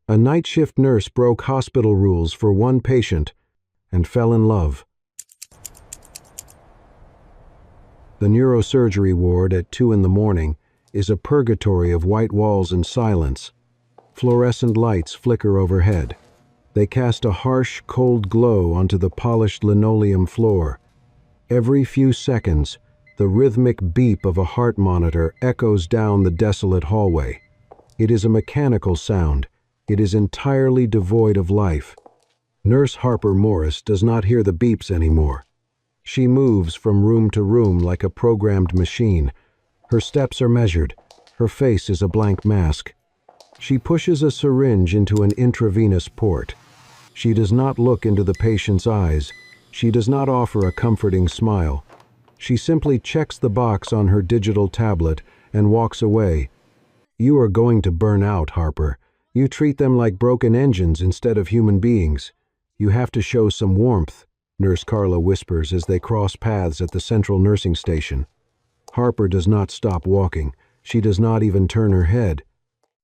A night shift nurse broke hospital rules for one patient and fell in love. The neurosurgery ward at 2 in the morning is a purgatory of white walls and silence. Fluorescent lights flicker overhead. They cast a harsh, cold glow onto the polished linoleum floor. Every few seconds, the rhythmic beep of a heart monitor echoes down the desolate hallway. It is a mechanical sound. It is entirely devoid of life. Nurse Harper Morris does not hear the beeps anymore. She moves from room to room like a programmed machine. Her steps are measured. Her face is a blank mask. She pushes a syringe into an intravenous port. She does not look into the patient's eyes. She does not offer a comforting smile. She simply checks the box on her digital tablet and walks away. "You are going to burn out, Harper. You treat them like broken engines instead of human beings. You have to show some warmth," Nurse Carla whispers as they cross paths at the central nursing station. Harper does not stop walking. She does not even turn her head.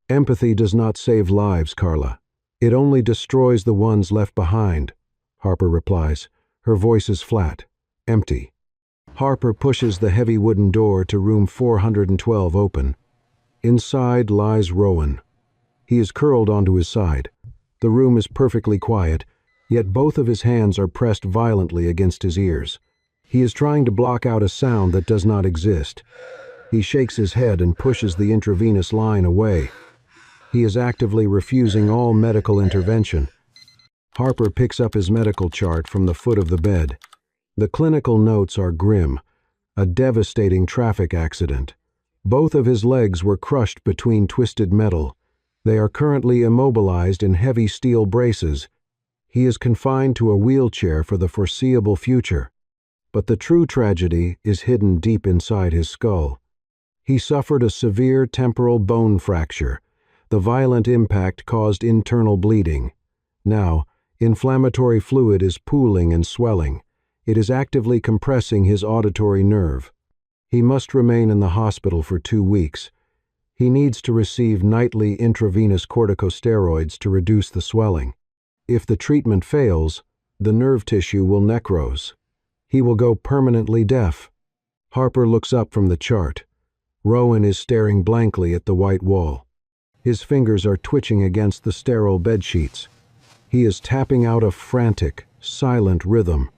"Empathy does not save lives, Carla. It only destroys the ones left behind," Harper replies. Her voice is flat, empty. Harper pushes the heavy wooden door to room 412 open. Inside lies Rowan. He is curled onto his side. The room is perfectly quiet, yet both of his hands are pressed violently against his ears. He is trying to block out a sound that does not exist. He shakes his head and pushes the intravenous line away. He is actively refusing all medical intervention. Harper picks up his medical chart from the foot of the bed. The clinical notes are grim. A devastating traffic accident. Both of his legs were crushed between twisted metal. They are currently immobilized in heavy steel braces. He is confined to a wheelchair for the foreseeable future. But the true tragedy is hidden deep inside his skull. He suffered a severe temporal bone fracture. The violent impact caused internal bleeding. Now, inflammatory fluid is pooling and swelling. It is actively compressing his auditory nerve. He must remain in the hospital for 2 weeks. He needs to receive nightly intravenous corticosteroids to reduce the swelling. If the treatment fails, the nerve tissue will necrose. He will go permanently deaf. Harper looks up from the chart. Rowan is staring blankly at the white wall. His fingers are twitching against the sterile bedsheets. He is tapping out a frantic, silent rhythm.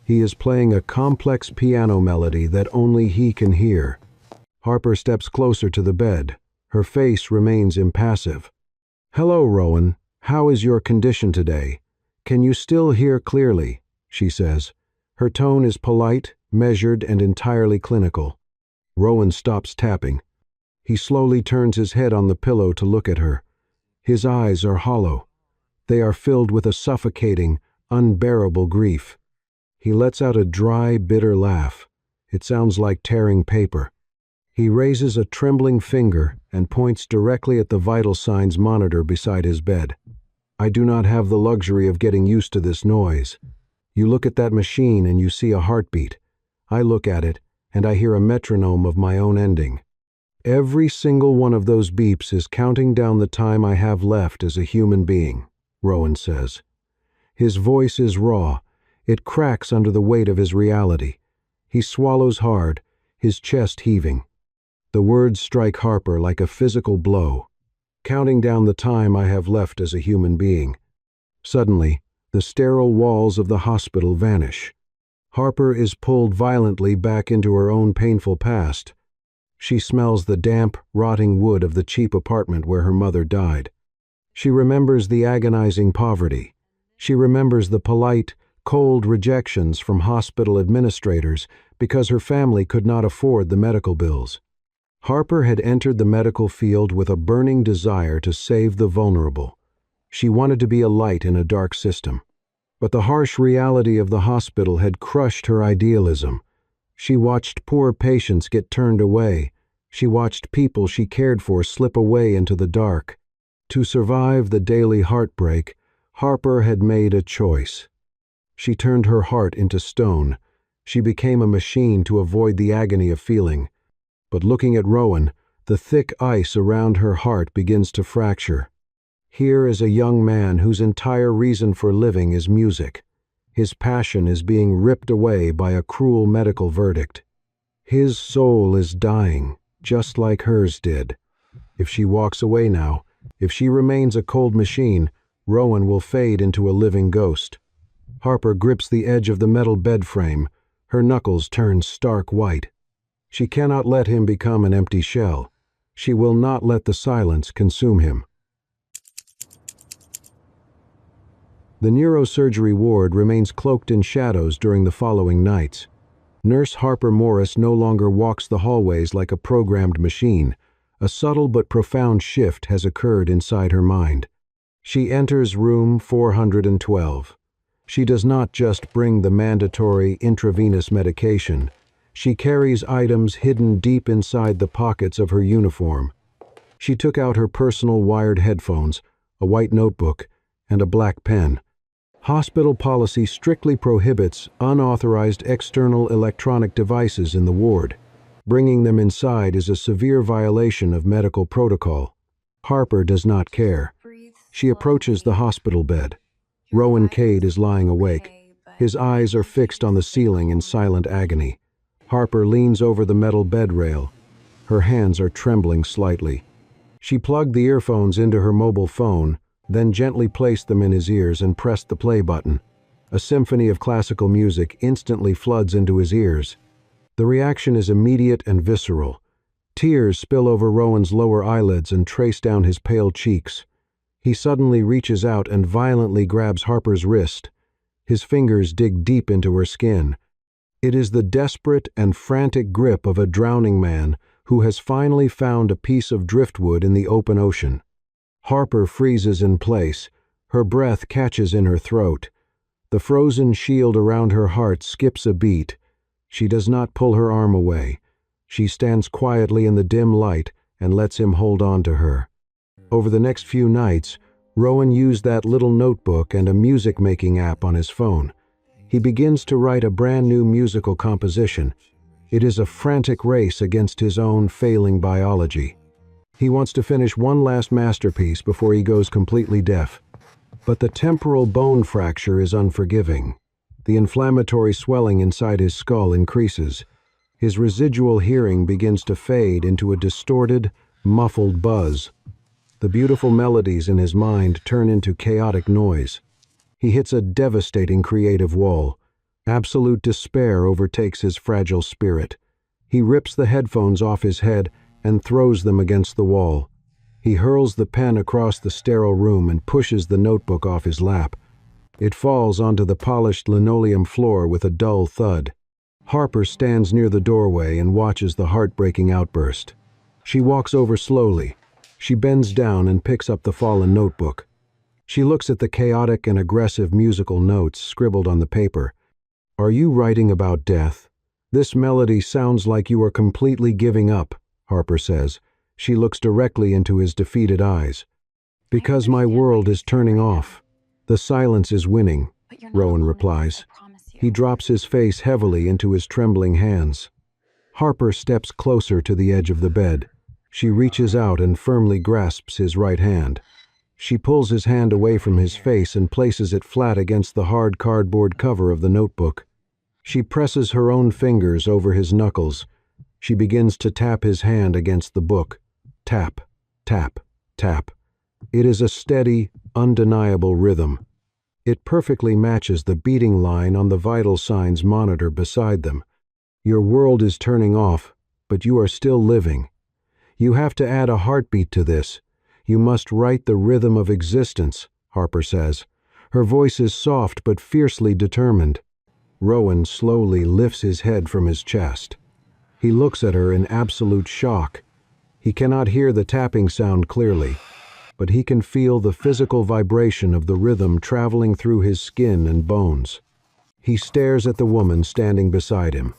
He is playing a complex piano melody that only he can hear. Harper steps closer to the bed. Her face remains impassive. "Hello, Rowan. How is your condition today? Can you still hear clearly?" she says. Her tone is polite, measured, and entirely clinical. Rowan stops tapping. He slowly turns his head on the pillow to look at her. His eyes are hollow. They are filled with a suffocating, unbearable grief. He lets out a dry, bitter laugh. It sounds like tearing paper. He raises a trembling finger and points directly at the vital signs monitor beside his bed. "I do not have the luxury of getting used to this noise. You look at that machine and you see a heartbeat. I look at it and I hear a metronome of my own ending. Every single one of those beeps is counting down the time I have left as a human being," Rowan says. His voice is raw. It cracks under the weight of his reality. He swallows hard, his chest heaving. The words strike Harper like a physical blow. "Counting down the time I have left as a human being." Suddenly, the sterile walls of the hospital vanish. Harper is pulled violently back into her own painful past. She smells the damp, rotting wood of the cheap apartment where her mother died. She remembers the agonizing poverty. She remembers the polite, cold rejections from hospital administrators because her family could not afford the medical bills. Harper had entered the medical field with a burning desire to save the vulnerable. She wanted to be a light in a dark system. But the harsh reality of the hospital had crushed her idealism. She watched poor patients get turned away. She watched people she cared for slip away into the dark. To survive the daily heartbreak, Harper had made a choice. She turned her heart into stone. She became a machine to avoid the agony of feeling. But looking at Rowan, the thick ice around her heart begins to fracture. Here is a young man whose entire reason for living is music. His passion is being ripped away by a cruel medical verdict. His soul is dying, just like hers did. If she walks away now, if she remains a cold machine, Rowan will fade into a living ghost. Harper grips the edge of the metal bed frame. Her knuckles turn stark white. She cannot let him become an empty shell. She will not let the silence consume him. The neurosurgery ward remains cloaked in shadows during the following nights. Nurse Harper Morris no longer walks the hallways like a programmed machine. A subtle but profound shift has occurred inside her mind. She enters room 412. She does not just bring the mandatory intravenous medication. She carries items hidden deep inside the pockets of her uniform. She took out her personal wired headphones, a white notebook, and a black pen. Hospital policy strictly prohibits unauthorized external electronic devices in the ward. Bringing them inside is a severe violation of medical protocol. Harper does not care. She approaches the hospital bed. Rowan Cade is lying awake. His eyes are fixed on the ceiling in silent agony. Harper leans over the metal bed rail. Her hands are trembling slightly. She plugged the earphones into her mobile phone, then gently placed them in his ears and pressed the play button. A symphony of classical music instantly floods into his ears. The reaction is immediate and visceral. Tears spill over Rowan's lower eyelids and trace down his pale cheeks. He suddenly reaches out and violently grabs Harper's wrist. His fingers dig deep into her skin. It is the desperate and frantic grip of a drowning man who has finally found a piece of driftwood in the open ocean. Harper freezes in place. Her breath catches in her throat. The frozen shield around her heart skips a beat. She does not pull her arm away. She stands quietly in the dim light and lets him hold on to her. Over the next few nights, Rowan used that little notebook and a music-making app on his phone. He begins to write a brand new musical composition. It is a frantic race against his own failing biology. He wants to finish one last masterpiece before he goes completely deaf. But the temporal bone fracture is unforgiving. The inflammatory swelling inside his skull increases. His residual hearing begins to fade into a distorted, muffled buzz. The beautiful melodies in his mind turn into chaotic noise. He hits a devastating creative wall. Absolute despair overtakes his fragile spirit. He rips the headphones off his head and throws them against the wall. He hurls the pen across the sterile room and pushes the notebook off his lap. It falls onto the polished linoleum floor with a dull thud. Harper stands near the doorway and watches the heartbreaking outburst. She walks over slowly. She bends down and picks up the fallen notebook. She looks at the chaotic and aggressive musical notes scribbled on the paper. "Are you writing about death? This melody sounds like you are completely giving up," Harper says. She looks directly into his defeated eyes. "Because my world is turning off. The silence is winning," Rowan replies. He drops his face heavily into his trembling hands. Harper steps closer to the edge of the bed. She reaches out and firmly grasps his right hand. She pulls his hand away from his face and places it flat against the hard cardboard cover of the notebook. She presses her own fingers over his knuckles. She begins to tap his hand against the book. Tap, tap, tap. It is a steady, undeniable rhythm. It perfectly matches the beating line on the vital signs monitor beside them. Your world is turning off, but you are still living. You have to add a heartbeat to this. You must write the rhythm of existence, Harper says. Her voice is soft but fiercely determined. Rowan slowly lifts his head from his chest. He looks at her in absolute shock. He cannot hear the tapping sound clearly, but he can feel the physical vibration of the rhythm traveling through his skin and bones. He stares at the woman standing beside him.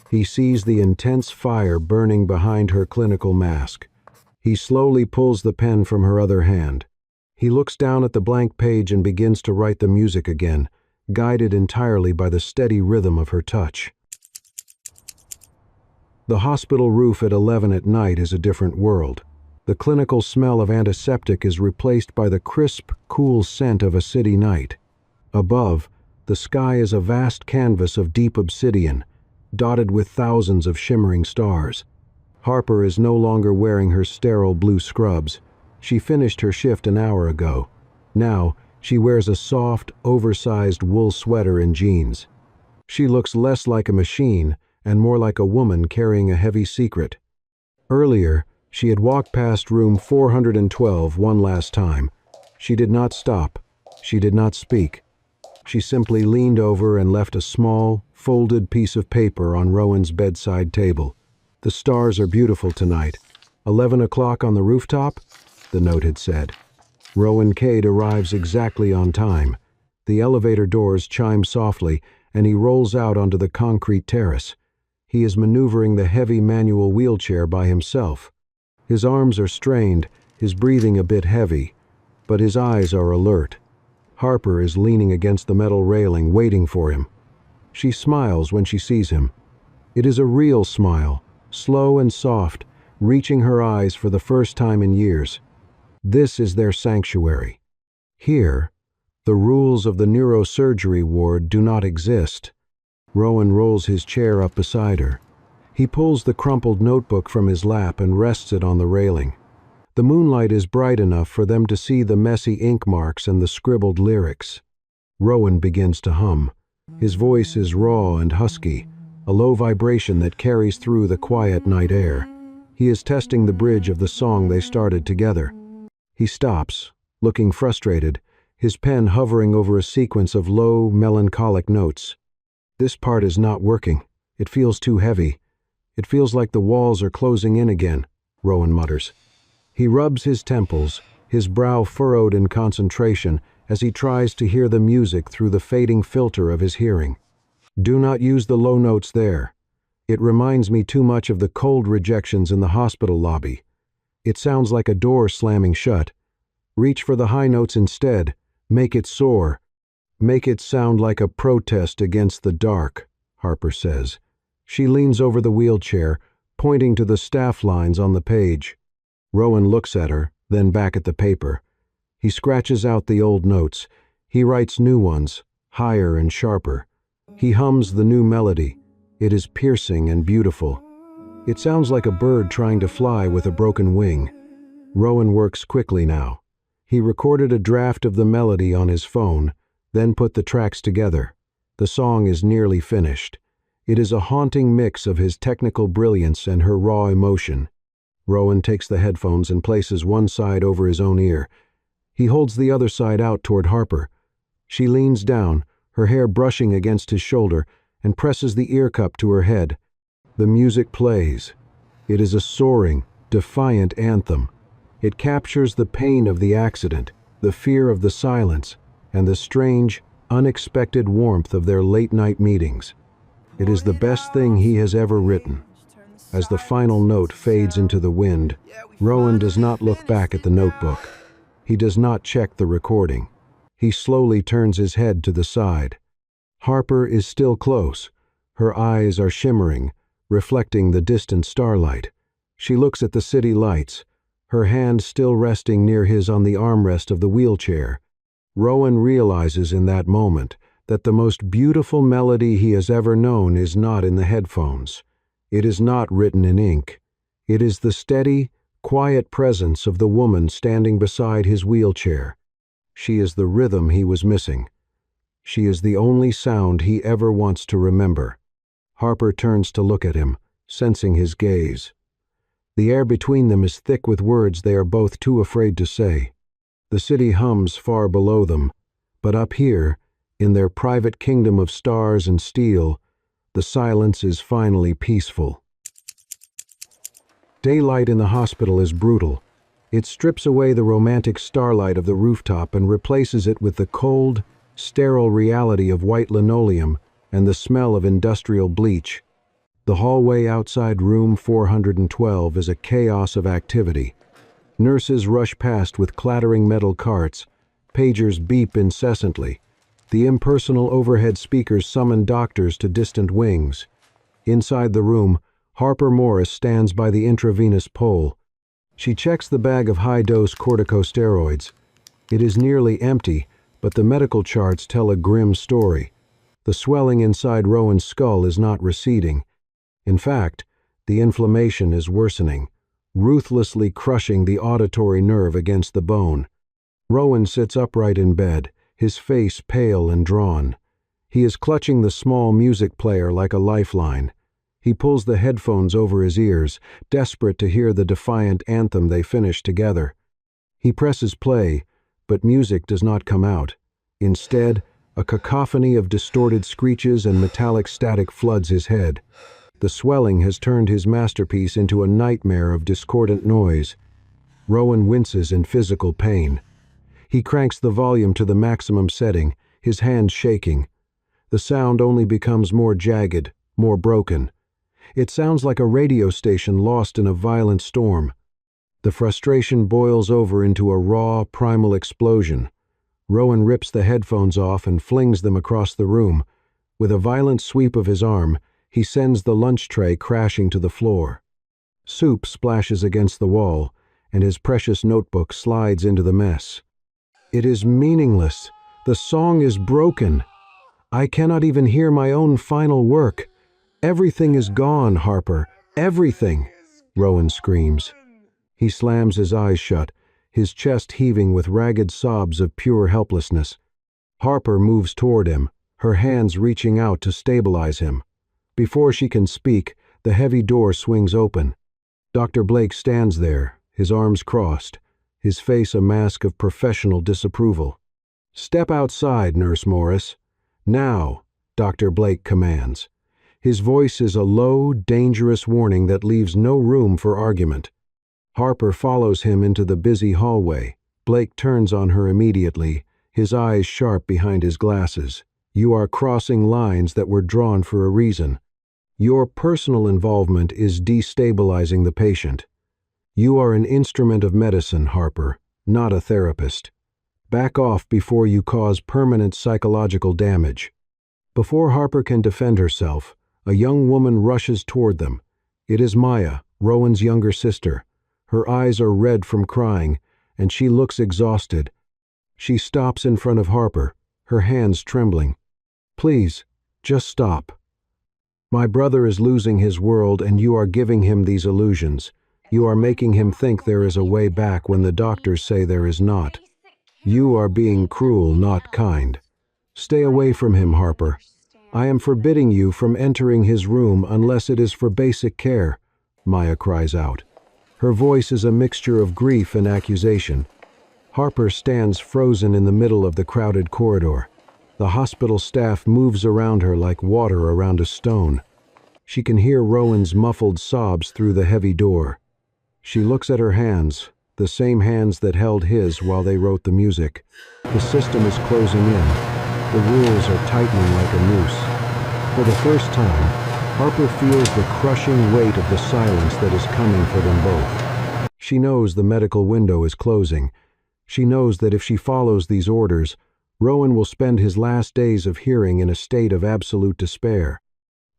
He sees the intense fire burning behind her clinical mask. He slowly pulls the pen from her other hand. He looks down at the blank page and begins to write the music again, guided entirely by the steady rhythm of her touch. The hospital roof at 11 at night is a different world. The clinical smell of antiseptic is replaced by the crisp, cool scent of a city night. Above, the sky is a vast canvas of deep obsidian, dotted with thousands of shimmering stars. Harper is no longer wearing her sterile blue scrubs. She finished her shift an hour ago. Now, she wears a soft, oversized wool sweater and jeans. She looks less like a machine and more like a woman carrying a heavy secret. Earlier, she had walked past room 412 one last time. She did not stop. She did not speak. She simply leaned over and left a small, folded piece of paper on Rowan's bedside table. "The stars are beautiful tonight. 11 o'clock on the rooftop," the note had said. Rowan Cade arrives exactly on time. The elevator doors chime softly, and he rolls out onto the concrete terrace. He is maneuvering the heavy manual wheelchair by himself. His arms are strained, his breathing a bit heavy, but his eyes are alert. Harper is leaning against the metal railing, waiting for him. She smiles when she sees him. It is a real smile, slow and soft, reaching her eyes for the first time in years. This is their sanctuary. Here, the rules of the neurosurgery ward do not exist. Rowan rolls his chair up beside her. He pulls the crumpled notebook from his lap and rests it on the railing. The moonlight is bright enough for them to see the messy ink marks and the scribbled lyrics. Rowan begins to hum. His voice is raw and husky, a low vibration that carries through the quiet night air. He is testing the bridge of the song they started together. He stops, looking frustrated, his pen hovering over a sequence of low, melancholic notes. "This part is not working. It feels too heavy. It feels like the walls are closing in again," Rowan mutters. He rubs his temples, his brow furrowed in concentration as he tries to hear the music through the fading filter of his hearing. "Do not use the low notes there. It reminds me too much of the cold rejections in the hospital lobby. It sounds like a door slamming shut. Reach for the high notes instead. Make it soar. Make it sound like a protest against the dark," Harper says. She leans over the wheelchair, pointing to the staff lines on the page. Rowan looks at her, then back at the paper. He scratches out the old notes. He writes new ones, higher and sharper. He hums the new melody. It is piercing and beautiful. It sounds like a bird trying to fly with a broken wing. Rowan works quickly now. He recorded a draft of the melody on his phone, then put the tracks together. The song is nearly finished. It is a haunting mix of his technical brilliance and her raw emotion. Rowan takes the headphones and places one side over his own ear. He holds the other side out toward Harper. She leans down, her hair brushing against his shoulder, and presses the ear cup to her head. The music plays. It is a soaring, defiant anthem. It captures the pain of the accident, the fear of the silence, and the strange, unexpected warmth of their late-night meetings. It is the best thing he has ever written. As the final note fades into the wind, Rowan does not look back at the notebook. He does not check the recording. He slowly turns his head to the side. Harper is still close. Her eyes are shimmering, reflecting the distant starlight. She looks at the city lights, her hand still resting near his on the armrest of the wheelchair. Rowan realizes in that moment that the most beautiful melody he has ever known is not in the headphones. It is not written in ink. It is the steady, quiet presence of the woman standing beside his wheelchair. She is the rhythm he was missing. She is the only sound he ever wants to remember. Harper turns to look at him, sensing his gaze. The air between them is thick with words they are both too afraid to say. The city hums far below them, but up here, in their private kingdom of stars and steel, the silence is finally peaceful. Daylight in the hospital is brutal. It strips away the romantic starlight of the rooftop and replaces it with the cold, sterile reality of white linoleum and the smell of industrial bleach. The hallway outside room 412 is a chaos of activity. Nurses rush past with clattering metal carts. Pagers beep incessantly. The impersonal overhead speakers summon doctors to distant wings. Inside the room, Harper Morris stands by the intravenous pole. She checks the bag of high-dose corticosteroids. It is nearly empty, but the medical charts tell a grim story. The swelling inside Rowan's skull is not receding. In fact, the inflammation is worsening, ruthlessly crushing the auditory nerve against the bone. Rowan sits upright in bed, his face pale and drawn. He is clutching the small music player like a lifeline. He pulls the headphones over his ears, desperate to hear the defiant anthem they finish together. He presses play, but music does not come out. Instead, a cacophony of distorted screeches and metallic static floods his head. The swelling has turned his masterpiece into a nightmare of discordant noise. Rowan winces in physical pain. He cranks the volume to the maximum setting, his hands shaking. The sound only becomes more jagged, more broken. It sounds like a radio station lost in a violent storm. The frustration boils over into a raw, primal explosion. Rowan rips the headphones off and flings them across the room. With a violent sweep of his arm, he sends the lunch tray crashing to the floor. Soup splashes against the wall, and his precious notebook slides into the mess. It is meaningless. The song is broken. I cannot even hear my own final work. Everything is gone, Harper. Everything, Rowan screams. He slams his eyes shut, his chest heaving with ragged sobs of pure helplessness. Harper moves toward him, her hands reaching out to stabilize him. Before she can speak, the heavy door swings open. Dr. Blake stands there, his arms crossed, his face a mask of professional disapproval. "Step outside, Nurse Morris." "Now," Dr. Blake commands. His voice is a low, dangerous warning that leaves no room for argument. Harper follows him into the busy hallway. Blake turns on her immediately, his eyes sharp behind his glasses. "You are crossing lines that were drawn for a reason. Your personal involvement is destabilizing the patient. You are an instrument of medicine, Harper, not a therapist. Back off before you cause permanent psychological damage." Before Harper can defend herself, a young woman rushes toward them. It is Maya, Rowan's younger sister. Her eyes are red from crying, and she looks exhausted. She stops in front of Harper, her hands trembling. "Please, just stop. My brother is losing his world, and you are giving him these illusions. You are making him think there is a way back when the doctors say there is not. You are being cruel, not kind. Stay away from him, Harper. I am forbidding you from entering his room unless it is for basic care," Maya cries out. Her voice is a mixture of grief and accusation. Harper stands frozen in the middle of the crowded corridor. The hospital staff moves around her like water around a stone. She can hear Rowan's muffled sobs through the heavy door. She looks at her hands, the same hands that held his while they wrote the music. The system is closing in. The rules are tightening like a noose. For the first time, Harper feels the crushing weight of the silence that is coming for them both. She knows the medical window is closing. She knows that if she follows these orders, Rowan will spend his last days of hearing in a state of absolute despair.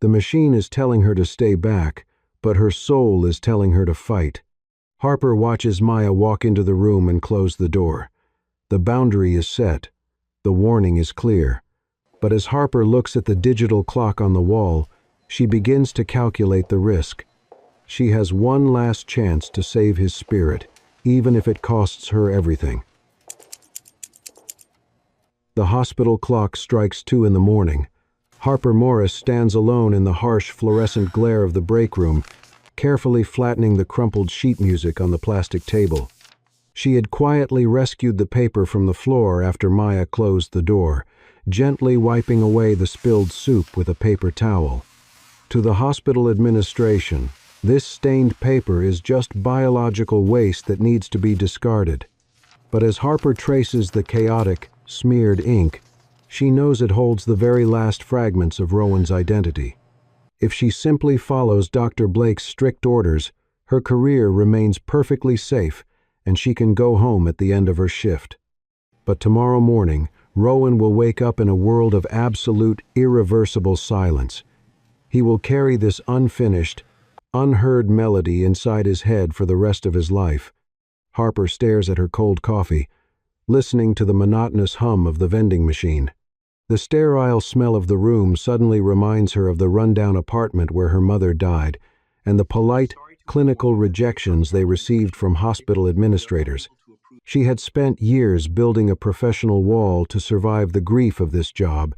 The machine is telling her to stay back, but her soul is telling her to fight. Harper watches Maya walk into the room and close the door. The boundary is set. The warning is clear. But as Harper looks at the digital clock on the wall, she begins to calculate the risk. She has one last chance to save his spirit, even if it costs her everything. The hospital clock strikes 2 in the morning. Harper Morris stands alone in the harsh fluorescent glare of the break room, carefully flattening the crumpled sheet music on the plastic table. She had quietly rescued the paper from the floor after Maya closed the door, gently wiping away the spilled soup with a paper towel. To the hospital administration, this stained paper is just biological waste that needs to be discarded. But as Harper traces the chaotic, smeared ink, she knows it holds the very last fragments of Rowan's identity. If she simply follows Dr. Blake's strict orders, her career remains perfectly safe, and she can go home at the end of her shift. But tomorrow morning, Rowan will wake up in a world of absolute, irreversible silence. He will carry this unfinished, unheard melody inside his head for the rest of his life. Harper stares at her cold coffee, listening to the monotonous hum of the vending machine. The sterile smell of the room suddenly reminds her of the rundown apartment where her mother died, and the polite, clinical rejections they received from hospital administrators. She had spent years building a professional wall to survive the grief of this job,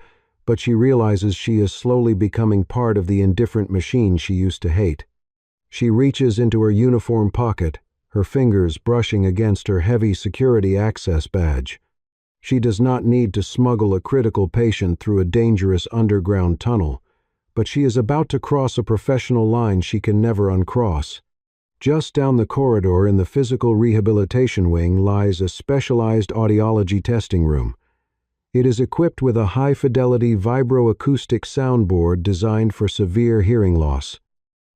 but she realizes she is slowly becoming part of the indifferent machine she used to hate. She reaches into her uniform pocket, her fingers brushing against her heavy security access badge. She does not need to smuggle a critical patient through a dangerous underground tunnel, but she is about to cross a professional line she can never uncross. Just down the corridor in the physical rehabilitation wing lies a specialized audiology testing room. It is equipped with a high-fidelity vibroacoustic soundboard designed for severe hearing loss.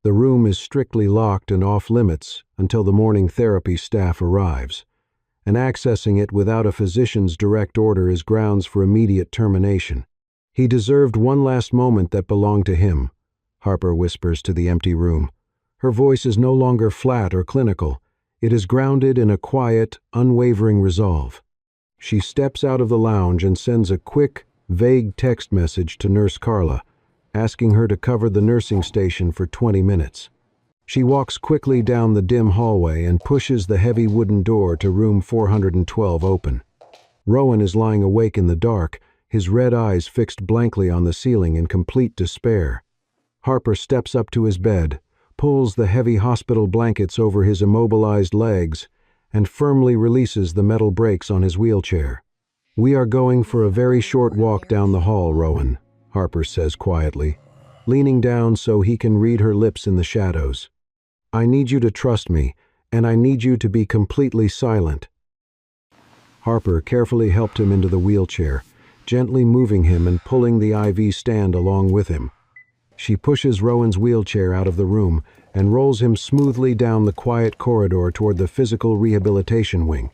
The room is strictly locked and off-limits until the morning therapy staff arrives, and accessing it without a physician's direct order is grounds for immediate termination. "He deserved one last moment that belonged to him," Harper whispers to the empty room. Her voice is no longer flat or clinical. It is grounded in a quiet, unwavering resolve. She steps out of the lounge and sends a quick, vague text message to Nurse Carla, asking her to cover the nursing station for 20 minutes. She walks quickly down the dim hallway and pushes the heavy wooden door to room 412 open. Rowan is lying awake in the dark, his red eyes fixed blankly on the ceiling in complete despair. Harper steps up to his bed, pulls the heavy hospital blankets over his immobilized legs, and firmly releases the metal brakes on his wheelchair. "We are going for a very short walk down the hall, Rowan," Harper says quietly, leaning down so he can read her lips in the shadows. "I need you to trust me, and I need you to be completely silent." Harper carefully helped him into the wheelchair, gently moving him and pulling the IV stand along with him. She pushes Rowan's wheelchair out of the room and rolls him smoothly down the quiet corridor toward the physical rehabilitation wing.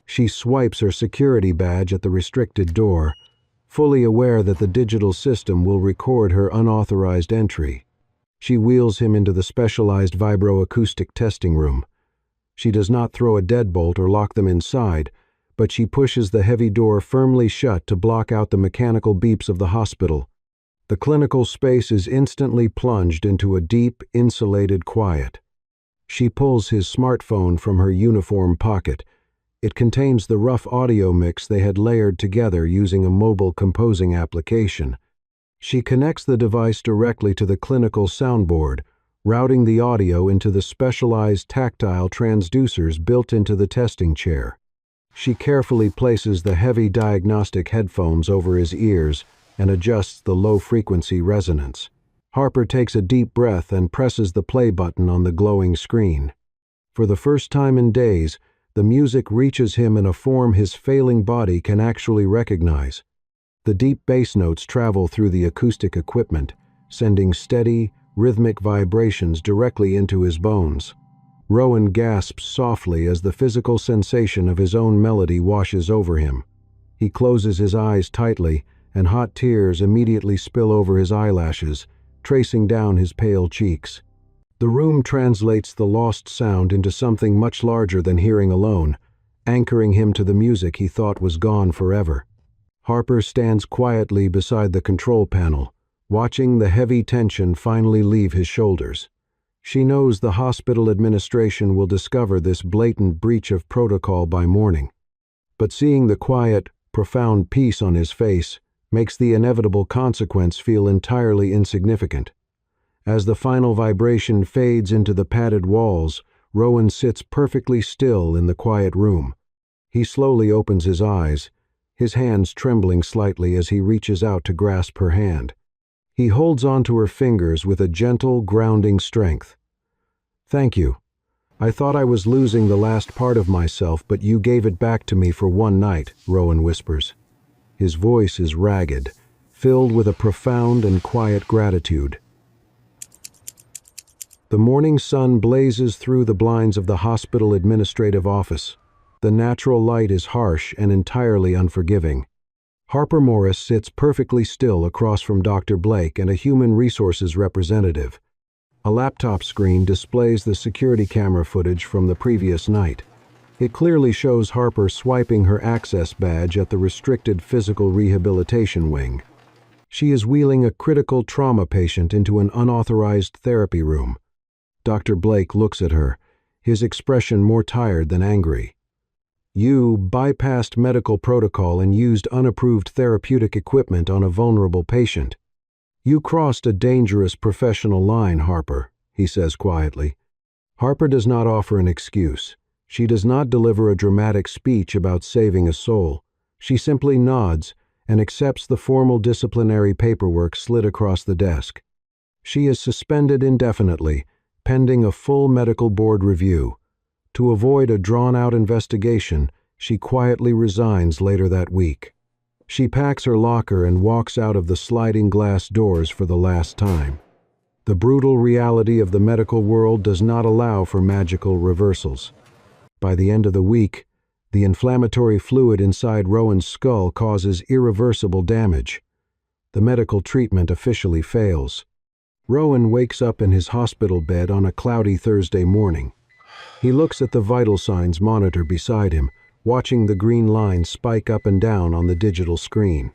She swipes her security badge at the restricted door, fully aware that the digital system will record her unauthorized entry. She wheels him into the specialized vibroacoustic testing room. She does not throw a deadbolt or lock them inside, but she pushes the heavy door firmly shut to block out the mechanical beeps of the hospital. The clinical space is instantly plunged into a deep, insulated quiet. She pulls his smartphone from her uniform pocket. It contains the rough audio mix they had layered together using a mobile composing application. She connects the device directly to the clinical soundboard, routing the audio into the specialized tactile transducers built into the testing chair. She carefully places the heavy diagnostic headphones over his ears and adjusts the low-frequency resonance. Harper takes a deep breath and presses the play button on the glowing screen. For the first time in days, the music reaches him in a form his failing body can actually recognize. The deep bass notes travel through the acoustic equipment, sending steady, rhythmic vibrations directly into his bones. Rowan gasps softly as the physical sensation of his own melody washes over him. He closes his eyes tightly, and hot tears immediately spill over his eyelashes, tracing down his pale cheeks. The room translates the lost sound into something much larger than hearing alone, anchoring him to the music he thought was gone forever. Harper stands quietly beside the control panel, watching the heavy tension finally leave his shoulders. She knows the hospital administration will discover this blatant breach of protocol by morning. But seeing the quiet, profound peace on his face makes the inevitable consequence feel entirely insignificant. As the final vibration fades into the padded walls, Rowan sits perfectly still in the quiet room. He slowly opens his eyes, his hands trembling slightly as he reaches out to grasp her hand. He holds onto her fingers with a gentle, grounding strength. "Thank you. I thought I was losing the last part of myself, but you gave it back to me for one night," Rowan whispers. His voice is ragged, filled with a profound and quiet gratitude. The morning sun blazes through the blinds of the hospital administrative office. The natural light is harsh and entirely unforgiving. Harper Morris sits perfectly still across from Dr. Blake and a human resources representative. A laptop screen displays the security camera footage from the previous night. It clearly shows Harper swiping her access badge at the restricted physical rehabilitation wing. She is wheeling a critical trauma patient into an unauthorized therapy room. Dr. Blake looks at her, his expression more tired than angry. "You bypassed medical protocol and used unapproved therapeutic equipment on a vulnerable patient. You crossed a dangerous professional line, Harper," he says quietly. Harper does not offer an excuse. She does not deliver a dramatic speech about saving a soul. She simply nods and accepts the formal disciplinary paperwork slid across the desk. She is suspended indefinitely, pending a full medical board review. To avoid a drawn-out investigation, she quietly resigns later that week. She packs her locker and walks out of the sliding glass doors for the last time. The brutal reality of the medical world does not allow for magical reversals. By the end of the week, the inflammatory fluid inside Rowan's skull causes irreversible damage. The medical treatment officially fails. Rowan wakes up in his hospital bed on a cloudy Thursday morning. He looks at the vital signs monitor beside him, watching the green lines spike up and down on the digital screen.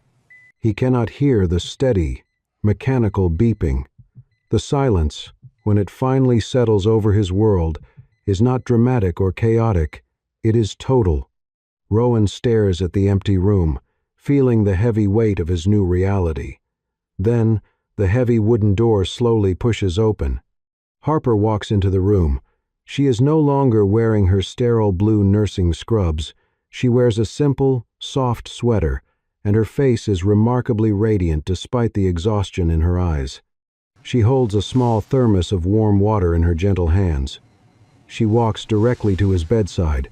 He cannot hear the steady, mechanical beeping. The silence, when it finally settles over his world, is not dramatic or chaotic. It is total. Rowan stares at the empty room, feeling the heavy weight of his new reality. Then, the heavy wooden door slowly pushes open. Harper walks into the room. She is no longer wearing her sterile blue nursing scrubs. She wears a simple, soft sweater, and her face is remarkably radiant despite the exhaustion in her eyes. She holds a small thermos of warm water in her gentle hands. She walks directly to his bedside,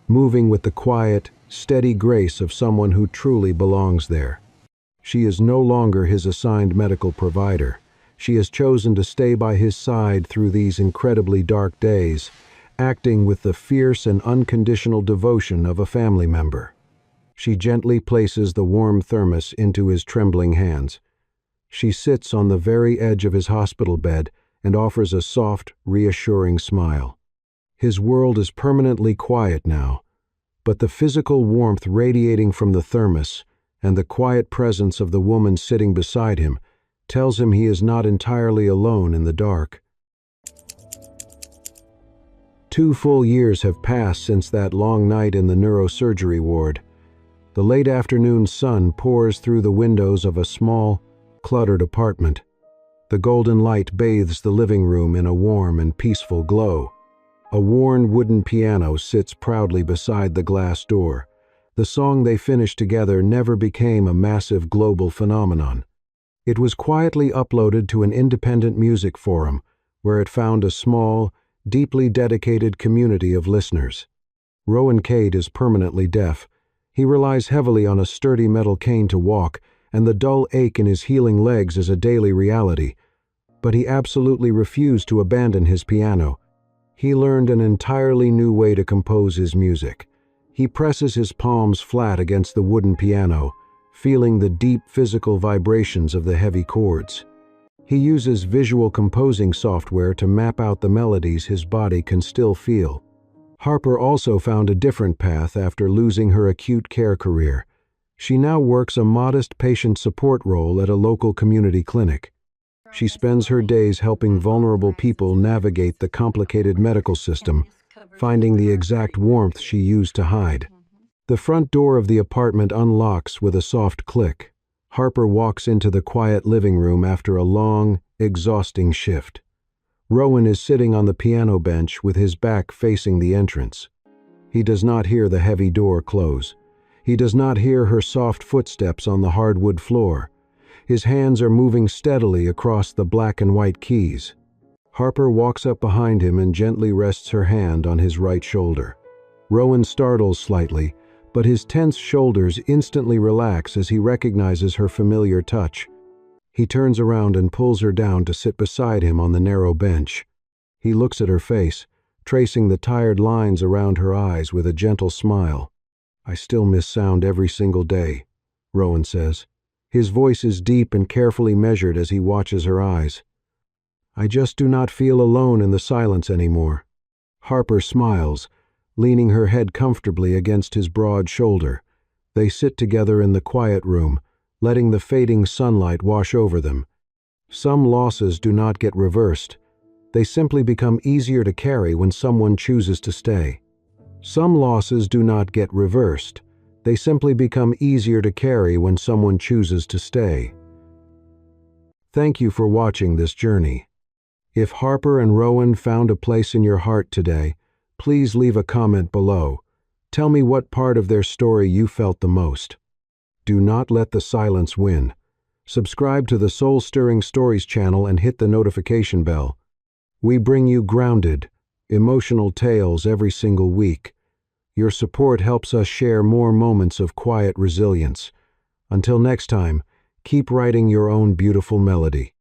moving with the quiet, steady grace of someone who truly belongs there. She is no longer his assigned medical provider. She has chosen to stay by his side through these incredibly dark days, acting with the fierce and unconditional devotion of a family member. She gently places the warm thermos into his trembling hands. She sits on the very edge of his hospital bed and offers a soft, reassuring smile. His world is permanently quiet now, but the physical warmth radiating from the thermos and the quiet presence of the woman sitting beside him tells him he is not entirely alone in the dark. 2 full years have passed since that long night in the neurosurgery ward. The late afternoon sun pours through the windows of a small, cluttered apartment. The golden light bathes the living room in a warm and peaceful glow. A worn wooden piano sits proudly beside the glass door. The song they finished together never became a massive global phenomenon. It was quietly uploaded to an independent music forum, where it found a small, deeply dedicated community of listeners. Rowan Cade is permanently deaf. He relies heavily on a sturdy metal cane to walk, and the dull ache in his healing legs is a daily reality. But he absolutely refused to abandon his piano. He learned an entirely new way to compose his music. He presses his palms flat against the wooden piano, feeling the deep physical vibrations of the heavy chords. He uses visual composing software to map out the melodies his body can still feel. Harper also found a different path after losing her acute care career. She now works a modest patient support role at a local community clinic. She spends her days helping vulnerable people navigate the complicated medical system, finding the exact warmth she used to hide. The front door of the apartment unlocks with a soft click. Harper walks into the quiet living room after a long, exhausting shift. Rowan is sitting on the piano bench with his back facing the entrance. He does not hear the heavy door close. He does not hear her soft footsteps on the hardwood floor. His hands are moving steadily across the black and white keys. Harper walks up behind him and gently rests her hand on his right shoulder. Rowan startles slightly, but his tense shoulders instantly relax as he recognizes her familiar touch. He turns around and pulls her down to sit beside him on the narrow bench. He looks at her face, tracing the tired lines around her eyes with a gentle smile. "I still miss sound every single day," Rowan says. His voice is deep and carefully measured as he watches her eyes. I just do not feel alone in the silence anymore. Harper smiles, leaning her head comfortably against his broad shoulder. They sit together in the quiet room, letting the fading sunlight wash over them. Some losses do not get reversed. They simply become easier to carry when someone chooses to stay. Some losses do not get reversed. They simply become easier to carry when someone chooses to stay. Thank you for watching this journey. If Harper and Rowan found a place in your heart today, please leave a comment below. Tell me what part of their story you felt the most. Do not let the silence win. Subscribe to the Soul Stirring Stories channel and hit the notification bell. We bring you grounded, emotional tales every single week. Your support helps us share more moments of quiet resilience. Until next time, keep writing your own beautiful melody.